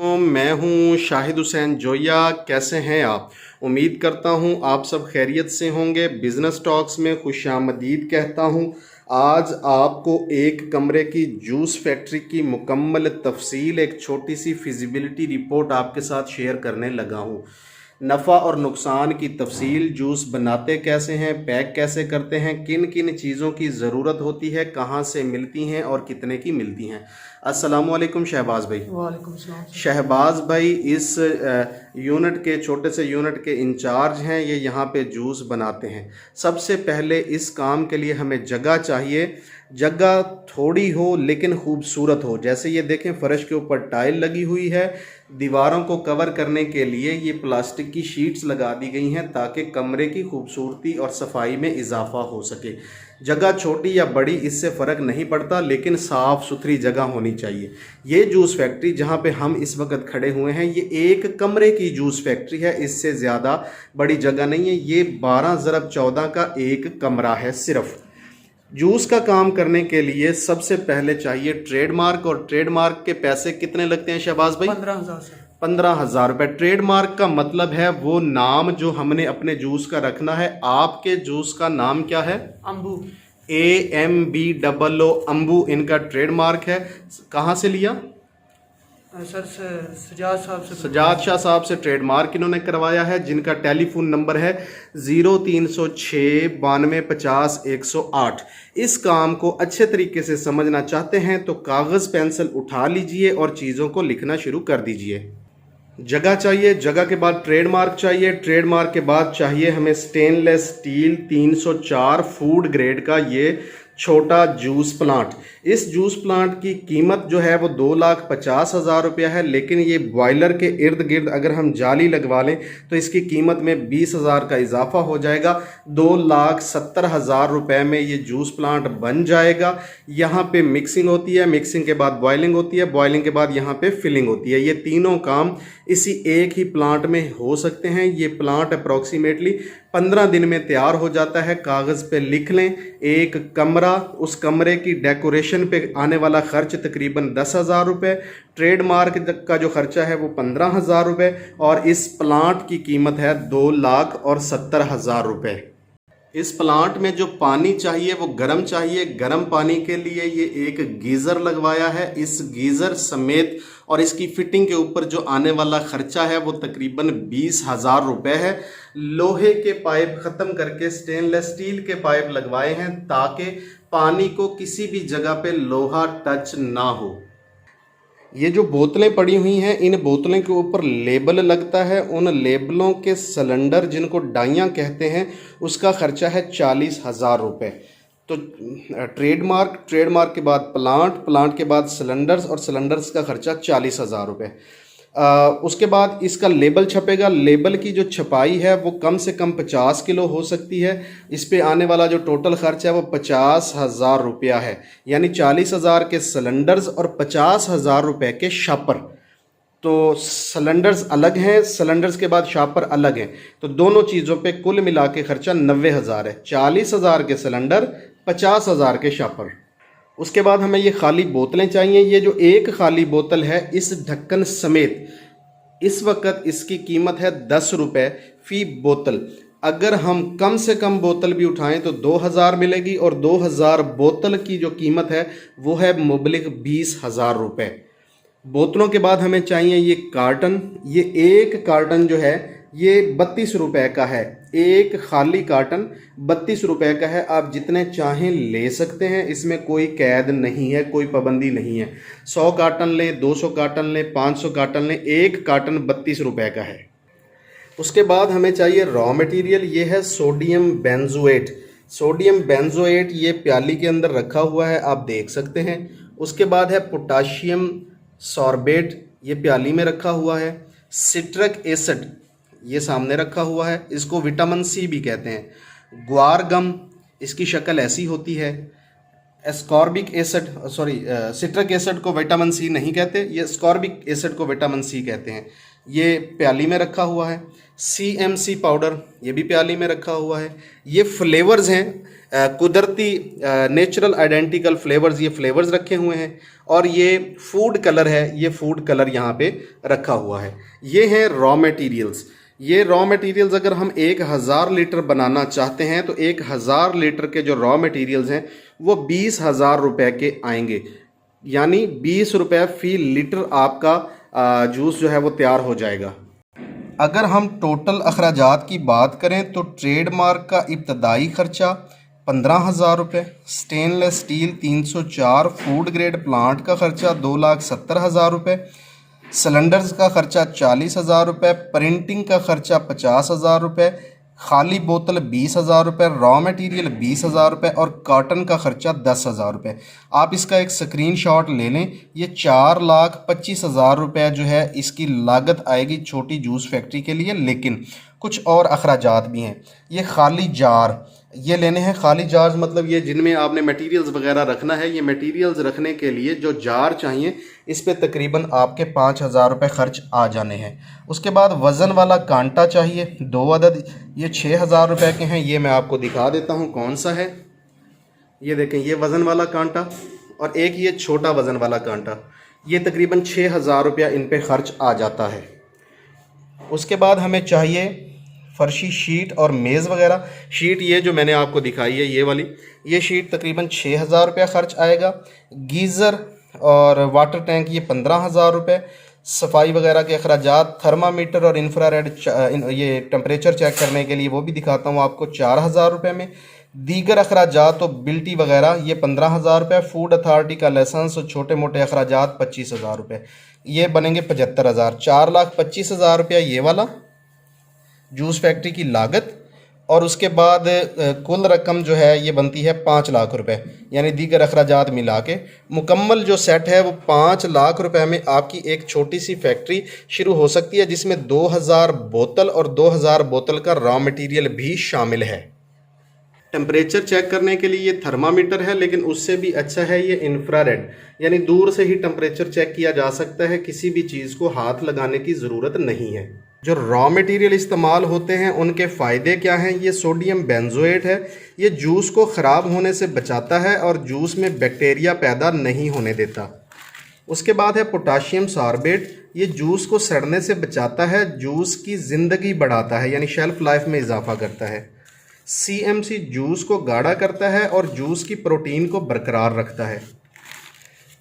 मैं हूं शाहिद हुसैन जोया। कैसे हैं आप? उम्मीद करता हूं आप सब खैरियत से होंगे। बिज़नेस टॉक्स में खुशामदीद कहता हूं। आज आपको एक कमरे की जूस फैक्ट्री की मुकम्मल तफसील, एक छोटी सी फिजिबिलिटी रिपोर्ट आपके साथ शेयर करने लगा हूं। नफ़ा और नुकसान की तफसील, जूस बनाते कैसे हैं, पैक कैसे करते हैं, किन किन चीज़ों की ज़रूरत होती है, कहाँ से मिलती हैं और कितने की मिलती हैं। अस्सलामुअलैकुम शहबाज भाई। वालेकुम सलाम। शहबाज भाई इस यूनिट के, छोटे से यूनिट के इंचार्ज हैं। ये यहाँ पे जूस बनाते हैं। सबसे पहले इस काम के लिए हमें जगह चाहिए। जगह थोड़ी हो लेकिन खूबसूरत हो। जैसे ये देखें, फ़र्श के ऊपर टाइल लगी हुई है। दीवारों को कवर करने के लिए ये प्लास्टिक की शीट्स लगा दी गई हैं ताकि कमरे की खूबसूरती और सफाई में इजाफा हो सके। जगह छोटी या बड़ी इससे फ़र्क नहीं पड़ता, लेकिन साफ़ सुथरी जगह होनी चाहिए। ये जूस फैक्ट्री जहाँ पे हम इस वक्त खड़े हुए हैं, ये एक कमरे की जूस फैक्ट्री है। इससे ज़्यादा बड़ी जगह नहीं है। ये 12x14 का एक कमरा है सिर्फ। जूस का काम करने के लिए सबसे पहले चाहिए ट्रेडमार्क। और ट्रेडमार्क के पैसे कितने लगते हैं शहबाज भाई? 15,000 से 15,000 रुपये। ट्रेडमार्क का मतलब है वो नाम जो हमने अपने जूस का रखना है। आपके जूस का नाम क्या है? अम्बू। AMBOO अम्बू इनका ट्रेडमार्क है। कहाँ से लिया? सर से सजाद साहब से। सजाद शाह साहब से ट्रेडमार्क इन्होंने करवाया है, जिनका टेलीफोन नंबर है 0306 92 50 108। इस काम को अच्छे तरीके से समझना चाहते हैं तो कागज़ पेंसिल उठा लीजिए और चीज़ों को लिखना शुरू कर दीजिए। जगह चाहिए, जगह के बाद ट्रेडमार्क चाहिए, ट्रेडमार्क के बाद चाहिए हमें स्टेनलेस स्टील 304 फूड ग्रेड का ये छोटा जूस प्लांट। इस जूस प्लांट की कीमत जो है वो 2,50,000 रुपया है, लेकिन ये बॉयलर के इर्द गिर्द अगर हम जाली लगवा लें तो इसकी कीमत में 20,000 का इजाफा हो जाएगा। 2,70,000 रुपये में ये जूस प्लांट बन जाएगा। यहाँ पे मिक्सिंग होती है, मिक्सिंग के बाद बॉयलिंग होती है, बॉयलिंग के बाद यहाँ पे फिलिंग होती है। ये तीनों काम इसी एक ही प्लांट में हो सकते हैं। ये प्लांट अप्रॉक्सीमेटली 15 दिन में तैयार हो जाता है। कागज़ पे लिख लें, एक कमरा, उस कमरे की डेकोरेशन पे आने वाला खर्च तकरीबन 10,000 रुपये। ट्रेडमार्क का जो खर्चा है वो 15,000 रुपये और इस प्लांट की कीमत है 2,70,000 रुपये। इस प्लांट में जो पानी चाहिए वो गर्म चाहिए। गर्म पानी के लिए ये एक गीज़र लगवाया है। इस गीज़र समेत और इसकी फिटिंग के ऊपर जो आने वाला खर्चा है वो तकरीबन 20,000 रुपये है। लोहे के पाइप ख़त्म करके स्टेनलेस स्टील के पाइप लगवाए हैं ताकि पानी को किसी भी जगह पे लोहा टच ना हो। ये जो बोतलें पड़ी हुई हैं, इन बोतलों के ऊपर लेबल लगता है। उन लेबलों के सिलेंडर, जिनको डाइयाँ कहते हैं, उसका खर्चा है 40,000 रुपये। तो ट्रेडमार्क के बाद प्लांट के बाद सिलेंडर्स और सिलेंडर्स का खर्चा 40,000 रुपये। उसके बाद इसका लेबल छपेगा। लेबल की जो छपाई है वो कम से कम 50 किलो हो सकती है। इस पे आने वाला जो टोटल खर्च है वो 50,000 रुपया है। यानी 40,000 के सिलेंडर्स और 50,000 रुपये के शापर। तो सिलेंडर्स अलग हैं, सिलेंडर्स के बाद शापर अलग हैं। तो दोनों चीज़ों पे कुल मिला के खर्चा 90,000 है। 40,000 के सिलेंडर, 50,000 के शापर। उसके बाद हमें ये खाली बोतलें चाहिए। ये जो एक खाली बोतल है, इस ढक्कन समेत इस वक्त इसकी कीमत है 10 रुपये फ़ी बोतल। अगर हम कम से कम बोतल भी उठाएं तो 2,000 मिलेगी और 2,000 बोतल की जो कीमत है वो है मुबलिग 20,000 रुपये। बोतलों के बाद हमें चाहिए ये कार्टन। ये एक कार्टन जो है ये 32 रुपये का है। एक खाली कार्टन 32 रुपये का है। आप जितने चाहें ले सकते हैं, इसमें कोई कैद नहीं है, कोई पाबंदी नहीं है। 100 कार्टन लें, 200 कार्टन लें, 500 कार्टन लें, एक कार्टन 32 रुपये का है। उसके बाद हमें चाहिए रॉ मटेरियल। ये है सोडियम बेंजोएट। सोडियम बेंजोएट ये प्याली के अंदर रखा हुआ है, आप देख सकते हैं। उसके बाद है पोटाशियम सॉर्बेट, ये प्याली में रखा हुआ है। सिट्रिक एसिड ये सामने रखा हुआ है, इसको विटामिन सी भी कहते हैं। ग्वार गम, इसकी शक्ल ऐसी होती है। एस्कॉर्बिक एसिड, सिट्रिक एसिड को विटामिन सी नहीं कहते, ये एस्कॉर्बिक एसिड को विटामिन सी कहते हैं। ये प्याली में रखा हुआ है। CMC पाउडर, ये भी प्याली में रखा हुआ है। ये फ्लेवर्स हैं, कुदरती नेचुरल आइडेंटिकल फ्लेवर्स, ये फ्लेवर्स रखे हुए हैं। और ये फूड कलर है, ये फूड कलर यहाँ पे रखा हुआ है। ये हैं रॉ मटेरियल्स। ये रॉ मटेरियल्स अगर हम 1000 लीटर बनाना चाहते हैं तो 1000 लीटर के जो रॉ मटेरियल्स हैं वो 20,000 रुपये के आएंगे, यानी 20 रुपये फ़ी लीटर आपका जूस जो है वो तैयार हो जाएगा। अगर हम टोटल अखराजात की बात करें तो ट्रेडमार्क का इब्तदाई ख़र्चा 15,000 रुपये, stainless steel 304 food grade plant का ख़र्चा 2,70,000 रुपये, सिलेंडर्स का ख़र्चा 40,000 रुपये, प्रिंटिंग का ख़र्चा 50,000 रुपये, खाली बोतल 20,000 रुपये, रॉ मटेरियल 20,000 रुपये और कॉटन का ख़र्चा 10,000 रुपये। आप इसका एक स्क्रीनशॉट ले लें। ये 4,25,000 रुपये जो है इसकी लागत आएगी छोटी जूस फैक्ट्री के लिए। लेकिन कुछ और अखराजात भी हैं। ये खाली जार ये लेने हैं। खाली जार्स मतलब ये जिनमें आपने मटेरियल्स वगैरह रखना है। ये मटेरियल्स रखने के लिए जो जार चाहिए इस पे तकरीबन आपके 5,000 रुपये ख़र्च आ जाने हैं। उसके बाद वज़न वाला कांटा चाहिए 2 अदद, ये 6,000 रुपये के हैं। ये मैं आपको दिखा देता हूँ कौन सा है। ये देखें, ये वज़न वाला कांटा और एक ये छोटा वज़न वाला कांटा, ये तकरीबन 6,000 रुपया इन पे ख़र्च आ जाता है। उसके बाद हमें चाहिए फर्शी शीट और मेज़ वगैरह। शीट ये जो मैंने आपको दिखाई है ये वाली, ये शीट तकरीबन 6,000 रुपया ख़र्च आएगा। गीज़र और वाटर टैंक ये 15,000 रुपये। सफाई वगैरह के अखराजात, थर्मामीटर और इंफ्रारेड ये टेम्परेचर चेक करने के लिए वो भी दिखाता हूँ आपको 4,000 रुपये में। दीगर अखराजात तो बिल्टी वगैरह ये 15,000 रुपये। फूड अथॉरिटी का लाइसेंस और छोटे मोटे अखराजात 25,000 रुपये, ये बनेंगे 75,000। 4,25,000 रुपया ये वाला जूस फैक्ट्री की लागत। और उसके बाद कुल रकम जो है ये बनती है 5 लाख रुपए, यानी दीगर अखराजात मिला के मुकम्मल जो सेट है वो 5 लाख रुपए में आपकी एक छोटी सी फैक्ट्री शुरू हो सकती है, जिसमें 2,000 बोतल और 2,000 बोतल का रॉ मटेरियल भी शामिल है। टेम्परेचर चेक करने के लिए ये थर्मामीटर है, लेकिन उससे भी अच्छा है ये इंफ्रारेड, यानी दूर से ही टेम्परेचर चेक किया जा सकता है, किसी भी चीज़ को हाथ लगाने की ज़रूरत नहीं है। जो रॉ मटेरियल इस्तेमाल होते हैं उनके फ़ायदे क्या हैं? ये सोडियम बेंजोएट है, ये जूस को ख़राब होने से बचाता है और जूस में बैक्टीरिया पैदा नहीं होने देता। उसके बाद है पोटाशियम सार्बेट, ये जूस को सड़ने से बचाता है, जूस की ज़िंदगी बढ़ाता है, यानी शेल्फ़ लाइफ में इजाफा करता है। CMC जूस को गाढ़ा करता है और जूस की प्रोटीन को बरकरार रखता है।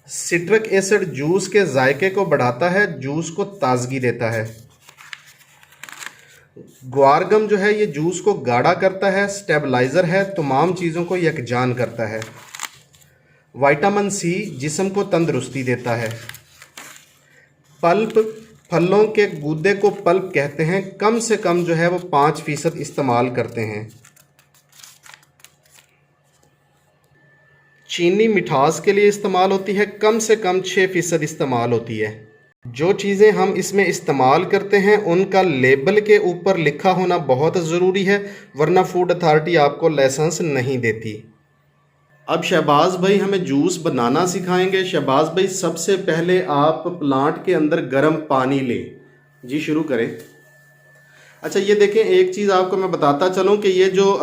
सिट्रिक एसिड जूस के जायके को बढ़ाता है, जूस को ताजगी देता है। ग्वारगम जो है ये जूस को गाढ़ा करता है, स्टेबलाइज़र है, तमाम चीज़ों को यकजान करता है। विटामिन C जिस्म को तंदुरुस्ती देता है। पल्प, फलों के गूदे को पल्प कहते हैं, कम से कम जो है वो 5% इस्तेमाल करते हैं। चीनी मिठास के लिए इस्तेमाल होती है, कम से कम 6% इस्तेमाल होती है। जो चीज़ें हम इसमें इस्तेमाल करते हैं उनका लेबल के ऊपर लिखा होना बहुत ज़रूरी है, वरना फूड अथॉरिटी आपको लाइसेंस नहीं देती। अब शहबाज भाई हमें जूस बनाना सिखाएंगे। शहबाज भाई सबसे पहले आप प्लांट के अंदर गर्म पानी लें। जी शुरू करें। अच्छा ये देखें, एक चीज़ आपको मैं बताता चलूँ कि ये जो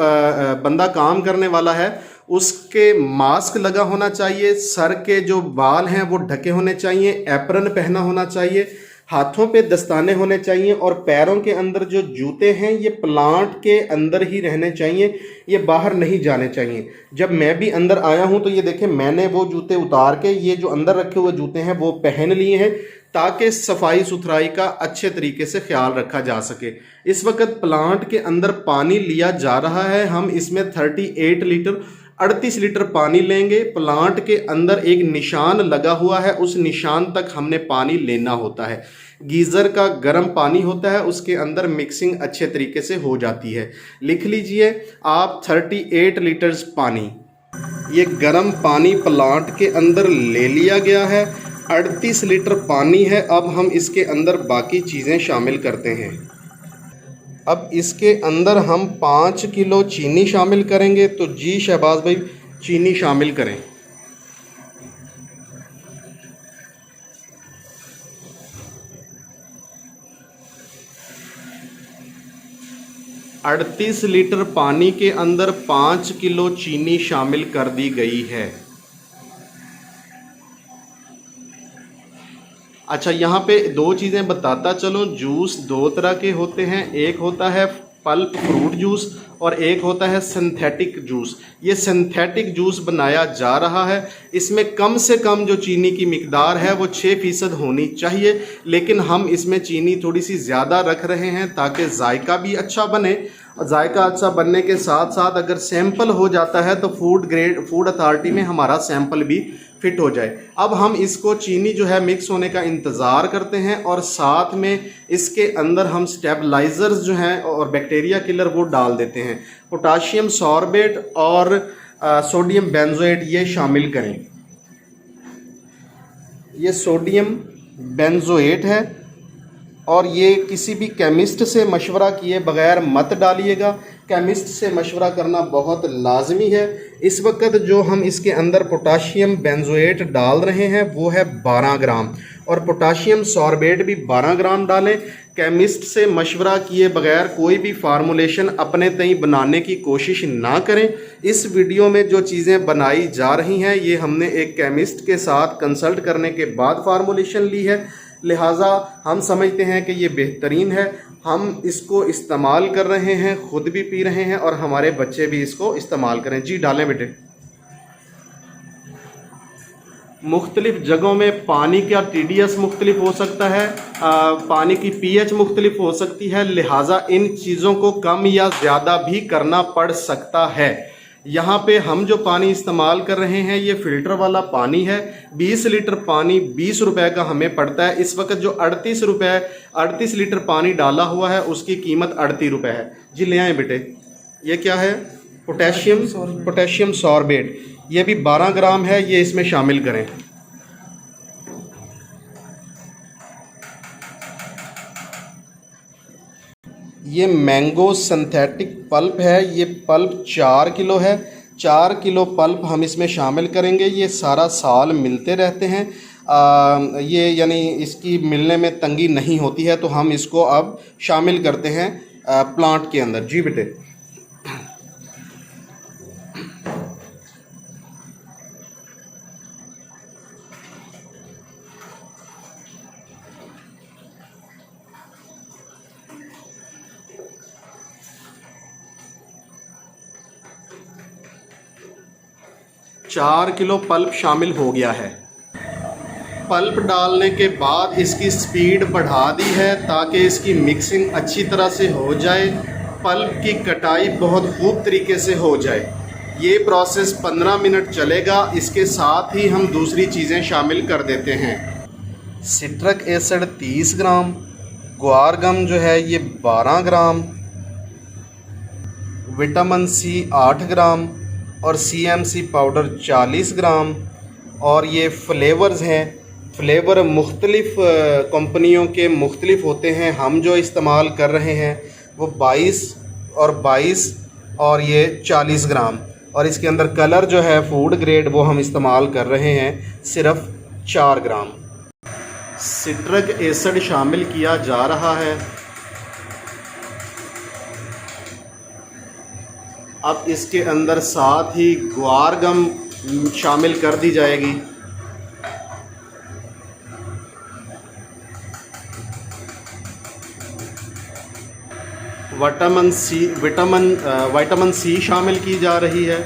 बंदा काम करने वाला है उसके मास्क लगा होना चाहिए, सर के जो बाल हैं वो ढके होने चाहिए, एप्रन पहना होना चाहिए, हाथों पे दस्ताने होने चाहिए और पैरों के अंदर जो जूते हैं ये प्लांट के अंदर ही रहने चाहिए, ये बाहर नहीं जाने चाहिए। जब मैं भी अंदर आया हूँ तो ये देखें, मैंने वो जूते उतार के ये जो अंदर रखे हुए जूते हैं वो पहन लिए हैं, ताकि सफाई सुथराई का अच्छे तरीके से ख्याल रखा जा सके। इस वक्त प्लांट के अंदर पानी लिया जा रहा है, हम इसमें 38 लीटर पानी लेंगे। प्लांट के अंदर एक निशान लगा हुआ है, उस निशान तक हमने पानी लेना होता है। गीज़र का गर्म पानी होता है, उसके अंदर मिक्सिंग अच्छे तरीके से हो जाती है। लिख लीजिए आप 38 लीटर्स पानी। ये गर्म पानी प्लांट के अंदर ले लिया गया है, 38 लीटर पानी है। अब हम इसके अंदर बाकी चीज़ें शामिल करते हैं। अब इसके अंदर हम 5 किलो चीनी शामिल करेंगे। तो जी शहबाज भाई चीनी शामिल करें। अड़तीस लीटर पानी के अंदर 5 किलो चीनी शामिल कर दी गई है। अच्छा, यहाँ पे दो चीज़ें बताता चलो। जूस दो तरह के होते हैं, एक होता है पल्प फ्रूट जूस और एक होता है सिंथेटिक जूस। ये सिंथेटिक जूस बनाया जा रहा है, इसमें कम से कम जो चीनी की मिकदार है वो 6% होनी चाहिए, लेकिन हम इसमें चीनी थोड़ी सी ज़्यादा रख रहे हैं ताकि जायका भी अच्छा बने। जायका अच्छा बनने के साथ साथ अगर सैंपल हो जाता है तो फूड अथॉरिटी में हमारा सैंपल भी फिट हो जाए। अब हम इसको चीनी जो है मिक्स होने का इंतज़ार करते हैं और साथ में इसके अंदर हम स्टेबलाइजर्स जो हैं और बैक्टीरिया किलर वो डाल देते हैं। पोटाशियम सॉर्बेट और सोडियम बेंजोएट ये शामिल करें। ये सोडियम बेंजोएट है और ये किसी भी केमिस्ट से मशवरा किए बगैर मत डालिएगा। केमिस्ट से मशवरा करना बहुत लाजमी है। इस वक्त जो हम इसके अंदर पोटाशियम बेंजोएट डाल रहे हैं वो है 12 ग्राम और पोटाशियम सॉर्बेट भी 12 ग्राम डालें। केमिस्ट से मशवरा किए बगैर कोई भी फार्मूलेशन अपने तई बनाने की कोशिश ना करें। इस वीडियो में जो चीज़ें बनाई जा रही हैं ये हमने एक केमिस्ट के साथ कंसल्ट करने के बाद फार्मूलेशन ली है, लिहाजा हम समझते हैं कि ये बेहतरीन है। हम इसको इस्तेमाल कर रहे हैं, ख़ुद भी पी रहे हैं और हमारे बच्चे भी इसको इस्तेमाल करें। जी डालें बेटे। मुख्तलिफ़ जगहों में पानी का TDS मुख्तलिफ हो सकता है, पानी की pH मुख्तलिफ हो सकती है, लिहाजा इन चीज़ों को कम या ज़्यादा भी करना पड़ सकता है। यहाँ पे हम जो पानी इस्तेमाल कर रहे हैं ये फ़िल्टर वाला पानी है। 20 लीटर पानी 20 रुपए का हमें पड़ता है। इस वक्त जो 38 लीटर पानी डाला हुआ है उसकी कीमत 38 रुपये है। जी ले आएँ बेटे। ये क्या है? Potassium sorbate. ये भी 12 ग्राम है, ये इसमें शामिल करें। ये मैंगो सिंथेटिक पल्प है, ये पल्प 4 किलो है। 4 किलो पल्प हम इसमें शामिल करेंगे। ये सारा साल मिलते रहते हैं, ये यानी इसकी मिलने में तंगी नहीं होती है, तो हम इसको अब शामिल करते हैं प्लांट के अंदर। जी बेटे। चार किलो पल्प शामिल हो गया है। पल्प डालने के बाद इसकी स्पीड बढ़ा दी है ताकि इसकी मिक्सिंग अच्छी तरह से हो जाए, पल्प की कटाई बहुत खूब तरीके से हो जाए। ये प्रोसेस 15 मिनट चलेगा। इसके साथ ही हम दूसरी चीज़ें शामिल कर देते हैं। सिट्रिक एसिड 30 ग्राम, ग्वार गम जो है ये 12 ग्राम, विटामिन C 8 ग्राम और CMC पाउडर 40 ग्राम। और ये फ्लेवर्स हैं, फ्लेवर मुख्तलिफ़ कंपनियों के मुख्तलिफ होते हैं। हम जो इस्तेमाल कर रहे हैं वो 22 और ये 40 ग्राम। और इसके अंदर कलर जो है फूड ग्रेड वो हम इस्तेमाल कर रहे हैं सिर्फ 4 ग्राम। सिट्रिक एसिड शामिल किया जा रहा है। अब इसके अंदर साथ ही ग्वार गम शामिल कर दी जाएगी। विटामिन C शामिल की जा रही है।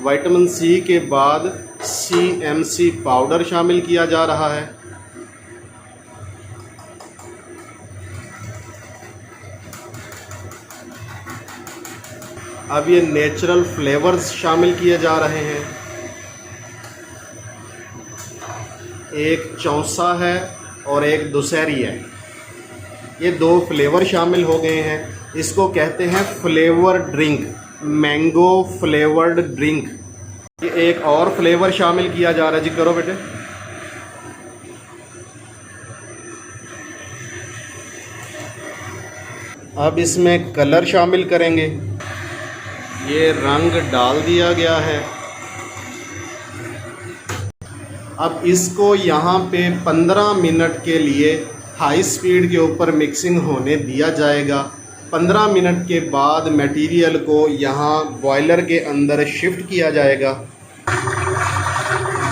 विटामिन C के बाद CMC पाउडर शामिल किया जा रहा है। अब ये नेचुरल फ्लेवर्स शामिल किए जा रहे हैं। एक चौंसा है और एक दुसहरी है। ये 2 फ्लेवर शामिल हो गए हैं। इसको कहते हैं flavour drink, mango flavoured drink. ये एक और फ्लेवर शामिल किया जा रहा है। जी करो बेटे। अब इसमें कलर शामिल करेंगे। ये रंग डाल दिया गया है। अब इसको यहाँ पे 15 मिनट के लिए हाई स्पीड के ऊपर मिक्सिंग होने दिया जाएगा। 15 मिनट के बाद मटेरियल को यहाँ बॉयलर के अंदर शिफ्ट किया जाएगा।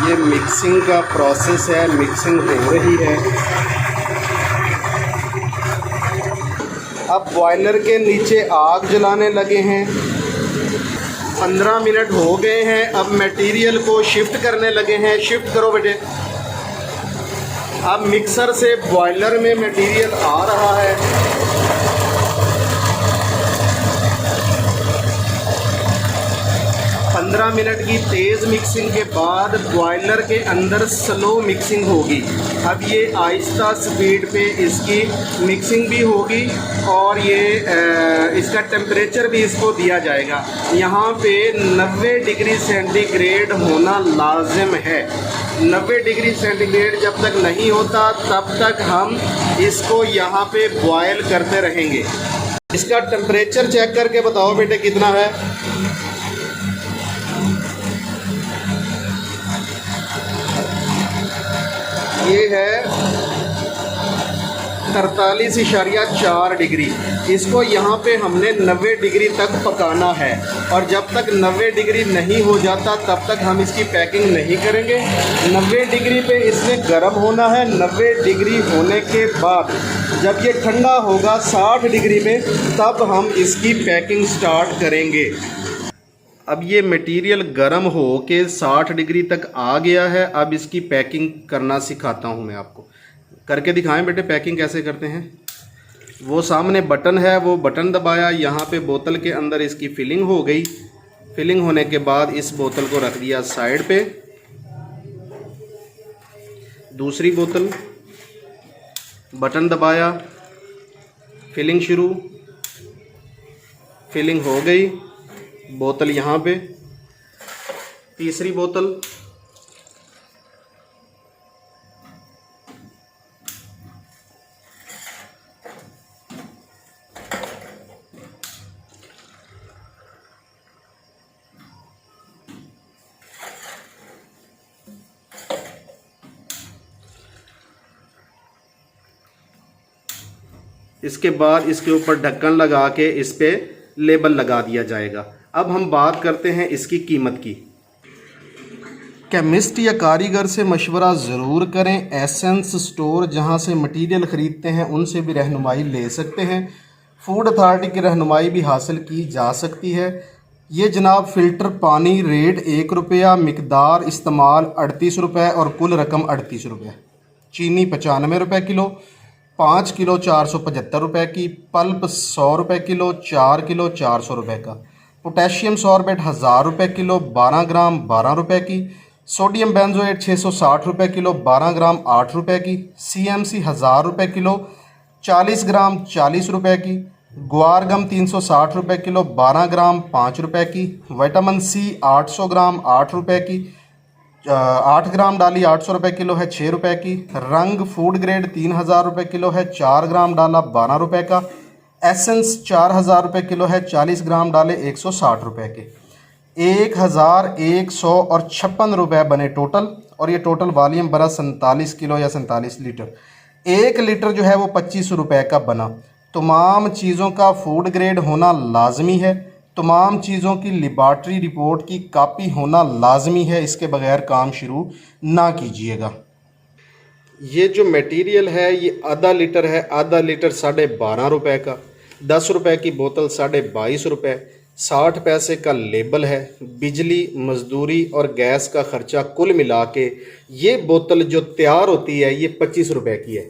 ये मिक्सिंग का प्रोसेस है, मिक्सिंग हो रही है। अब बॉयलर के नीचे आग जलाने लगे हैं। 15 मिनट हो गए हैं। अब मटेरियल को शिफ्ट करने लगे हैं। शिफ्ट करो बेटे। अब मिक्सर से बॉयलर में मटेरियल आ रहा है। पंद्रह मिनट की तेज़ मिक्सिंग के बाद बॉयलर के अंदर स्लो मिक्सिंग होगी। अब ये आहिस्ता स्पीड पे इसकी मिक्सिंग भी होगी और ये इसका टेम्परेचर भी इसको दिया जाएगा। यहाँ पे 90 डिग्री सेंटीग्रेड होना लाजिम है। 90 डिग्री सेंटीग्रेड जब तक नहीं होता तब तक हम इसको यहाँ पे बॉयल करते रहेंगे। इसका टेम्परेचर चेक करके बताओ बेटे कितना है। ये है 43.4 डिग्री। इसको यहाँ पे हमने 90 डिग्री तक पकाना है और जब तक 90 डिग्री नहीं हो जाता तब तक हम इसकी पैकिंग नहीं करेंगे। 90 डिग्री पे इसने गर्म होना है। 90 डिग्री होने के बाद जब ये ठंडा होगा 60 डिग्री पे, तब हम इसकी पैकिंग स्टार्ट करेंगे। अब ये मटेरियल गर्म हो के 60 डिग्री तक आ गया है। अब इसकी पैकिंग करना सिखाता हूँ मैं आपको। करके दिखाएं बेटे पैकिंग कैसे करते हैं। वो सामने बटन है, वो बटन दबाया, यहाँ पे बोतल के अंदर इसकी फिलिंग हो गई। फिलिंग होने के बाद इस बोतल को रख दिया साइड पे। दूसरी बोतल, बटन दबाया, फिलिंग शुरू, फिलिंग हो गई, बोतल यहाँ पे। तीसरी बोतल, इसके बाद इसके ऊपर ढक्कन लगा के इस पे लेबल लगा दिया जाएगा। अब हम बात करते हैं इसकी कीमत की। केमिस्ट या कारीगर से मशवरा ज़रूर करें। एसेंस स्टोर जहां से मटेरियल ख़रीदते हैं उनसे भी रहनुमाई ले सकते हैं। फूड अथॉरिटी की रहनुमाई भी हासिल की जा सकती है। ये जनाब फ़िल्टर पानी रेट 1 रुपया, मिकदार इस्तेमाल 38 रुपये और कुल रकम 38 रुपये। चीनी 95 रुपये किलो, 5 किलो 475 रुपये की। पल्प 100 रुपये किलो, 4 किलो 400 रुपये का। पोटेशियम सॉर्बेट 1000 रुपये किलो, 12 ग्राम 12 रुपये की। सोडियम बेंजोएट 660 रुपये किलो, 12 ग्राम 8 रुपये की। CMC 1000 रुपये किलो, 40 ग्राम 40 रुपये की। ग्वारगम 360 रुपये किलो, 12 ग्राम 5 रुपये की। विटामिन C 800 ग्राम 8 रुपये की। 8 ग्राम डाली 800 रुपये किलो है, 6 रुपये की। रंग फूड ग्रेड 3000 रुपये किलो है, 4 ग्राम डाला 12 रुपये का। एसेंस 4000 रुपये किलो है, 40 ग्राम डाले 160 रुपये के। 1156 रुपये बने टोटल। और ये टोटल वॉल्यूम बना 47 किलो या 47 लीटर। 1 लीटर जो है वो 25 रुपये का बना। तमाम चीज़ों का फूड ग्रेड होना लाजमी है। तमाम चीज़ों की लेबॉर्ट्री रिपोर्ट की कापी होना लाजमी है। इसके बगैर काम शुरू ना कीजिएगा। ये जो मटेरियल है ये आधा लीटर है। आधा लीटर 12.5 रुपये का। 10 रुपये की बोतल 22.5 रुपये। 60 पैसे का लेबल है। बिजली, मजदूरी और गैस का ख़र्चा कुल मिला के ये बोतल जो तैयार होती है ये 25 रुपये की है।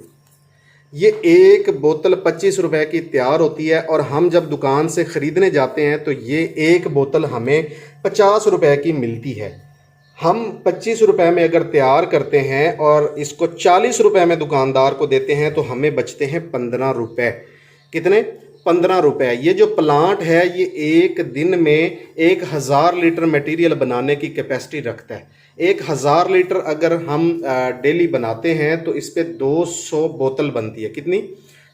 ये एक बोतल 25 रुपये की तैयार होती है और हम जब दुकान से ख़रीदने जाते हैं तो ये एक बोतल हमें 50 रुपये की मिलती है। हम 25 रुपये में अगर तैयार करते हैं और इसको 40 रुपये में दुकानदार को देते हैं तो हमें बचते हैं 15 रुपये। कितने? 15 रुपये। ये जो प्लांट है ये एक दिन में 1000 लीटर मटेरियल बनाने की कैपेसिटी रखता है। 1000 लीटर अगर हम डेली बनाते हैं तो इस पे 200 बोतल बनती है। कितनी?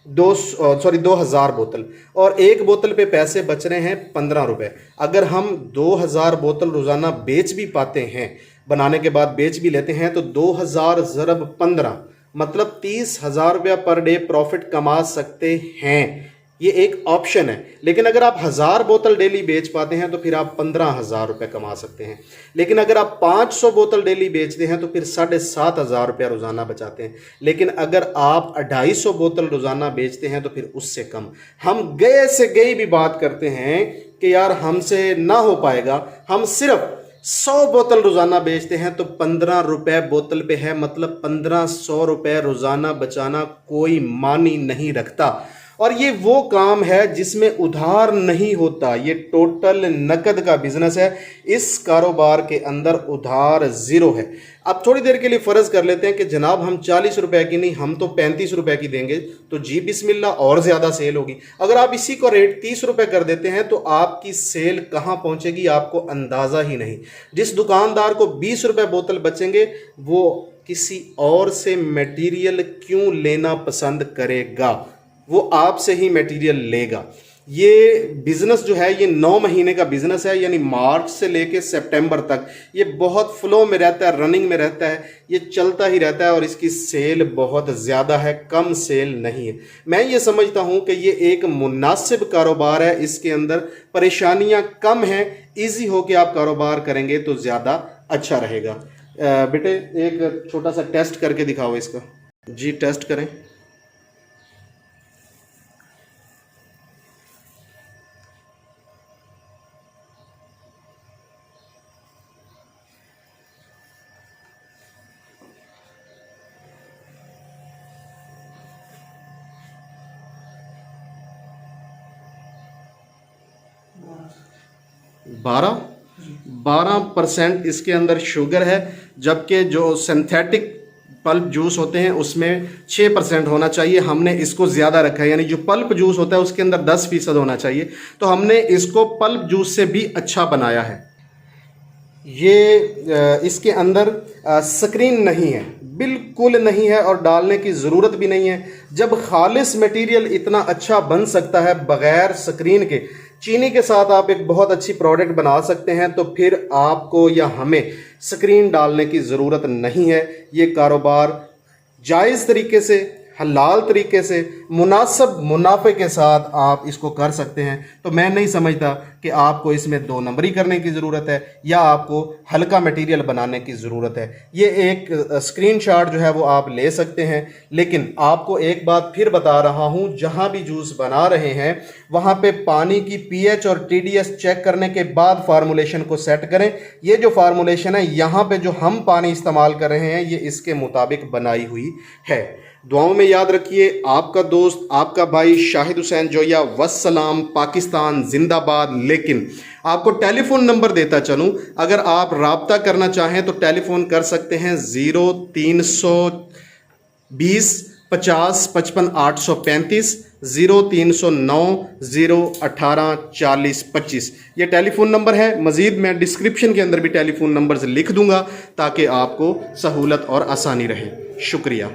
2000 बोतल। और एक बोतल पे पैसे बच रहे हैं 15 रुपये। अगर हम 2000 बोतल रोज़ाना बेच भी पाते हैं, बनाने के बाद बेच भी लेते हैं, तो 2000 ज़रब 15 मतलब 30,000 रुपया पर डे प्रॉफिट कमा सकते हैं। ये एक ऑप्शन है। लेकिन अगर आप 1000 बोतल डेली बेच पाते हैं तो फिर आप 15,000 रुपये कमा सकते हैं। लेकिन अगर आप 500 बोतल डेली बेचते हैं तो फिर 7,500 रुपया रोज़ाना बचाते हैं। लेकिन अगर आप 250 बोतल रोज़ाना बेचते हैं तो फिर उससे कम। हम गए से गई भी बात करते हैं कि यार हमसे ना हो पाएगा, हम सिर्फ 100 बोतल रोज़ाना बेचते हैं तो 15 रुपये बोतल पे है, मतलब 1500 रुपये रोज़ाना बचाना कोई मानी नहीं रखता। और ये वो काम है जिसमें उधार नहीं होता, ये टोटल नकद का बिजनेस है। इस कारोबार के अंदर उधार ज़ीरो है। अब थोड़ी देर के लिए फ़र्ज़ कर लेते हैं कि जनाब हम 40 रुपए की नहीं, हम तो 35 रुपए की देंगे, तो जी बिस्मिल्लाह और ज़्यादा सेल होगी। अगर आप इसी को रेट 30 रुपए कर देते हैं तो आपकी सेल कहाँ पहुँचेगी आपको अंदाज़ा ही नहीं। जिस दुकानदार को 20 रुपए बोतल बचेंगे वो किसी और से मटेरियल क्यों लेना पसंद करेगा, वो आपसे ही मटेरियल लेगा। ये बिज़नेस जो है ये 9 महीने का बिज़नेस है, यानी मार्च से लेके सितंबर तक ये बहुत फ्लो में रहता है, रनिंग में रहता है, ये चलता ही रहता है और इसकी सेल बहुत ज़्यादा है, कम सेल नहीं है। मैं ये समझता हूँ कि ये एक मुनासिब कारोबार है, इसके अंदर परेशानियाँ कम हैं, ईजी हो के आप कारोबार करेंगे तो ज़्यादा अच्छा रहेगा। बेटे एक छोटा सा टेस्ट करके दिखाओ इसका। जी टेस्ट करें। बारह 12% इसके अंदर शुगर है, जबकि जो सिंथेटिक पल्प जूस होते हैं उसमें 6% होना चाहिए। हमने इसको ज़्यादा रखा है, यानी जो पल्प जूस होता है उसके अंदर 10% होना चाहिए, तो हमने इसको पल्प जूस से भी अच्छा बनाया है। ये इसके अंदर स्क्रीन नहीं है, बिल्कुल नहीं है और डालने की ज़रूरत भी नहीं है। जब खालिस मटेरियल इतना अच्छा बन सकता है बग़ैर स्क्रीन के, चीनी के साथ आप एक बहुत अच्छी प्रोडक्ट बना सकते हैं, तो फिर आपको या हमें स्क्रीन डालने की ज़रूरत नहीं है। ये कारोबार जायज़ तरीके से, हलाल तरीके से, मुनासिब मुनाफे के साथ आप इसको कर सकते हैं। तो मैं नहीं समझता कि आपको इसमें 2 नंबरी करने की ज़रूरत है या आपको हल्का मटेरियल बनाने की ज़रूरत है। ये एक स्क्रीनशॉट जो है वो आप ले सकते हैं। लेकिन आपको एक बात फिर बता रहा हूँ, जहाँ भी जूस बना रहे हैं वहाँ पे पानी की पीएच और टीडीएस चेक करने के बाद फार्मूलेशन को सेट करें। ये जो फार्मूलेशन है यहाँ पे जो हम पानी इस्तेमाल कर रहे हैं ये इसके मुताबिक बनाई हुई है। दुआओं में याद रखिए। आपका दोस्त, आपका भाई शाहिद हुसैन जोया। वस्सलाम, पाकिस्तान जिंदाबाद। लेकिन आपको टेलीफोन नंबर देता चलूं, अगर आप राब्ता करना चाहें तो टेलीफोन कर सकते हैं 0320 50 55 835, 0309 018 40 25। ये टेलीफोन नंबर है। मज़ीद मैं डिस्क्रिप्शन के अंदर भी टेलीफोन नंबर्स लिख दूंगा ताकि आपको सहूलत और आसानी रहे। शुक्रिया।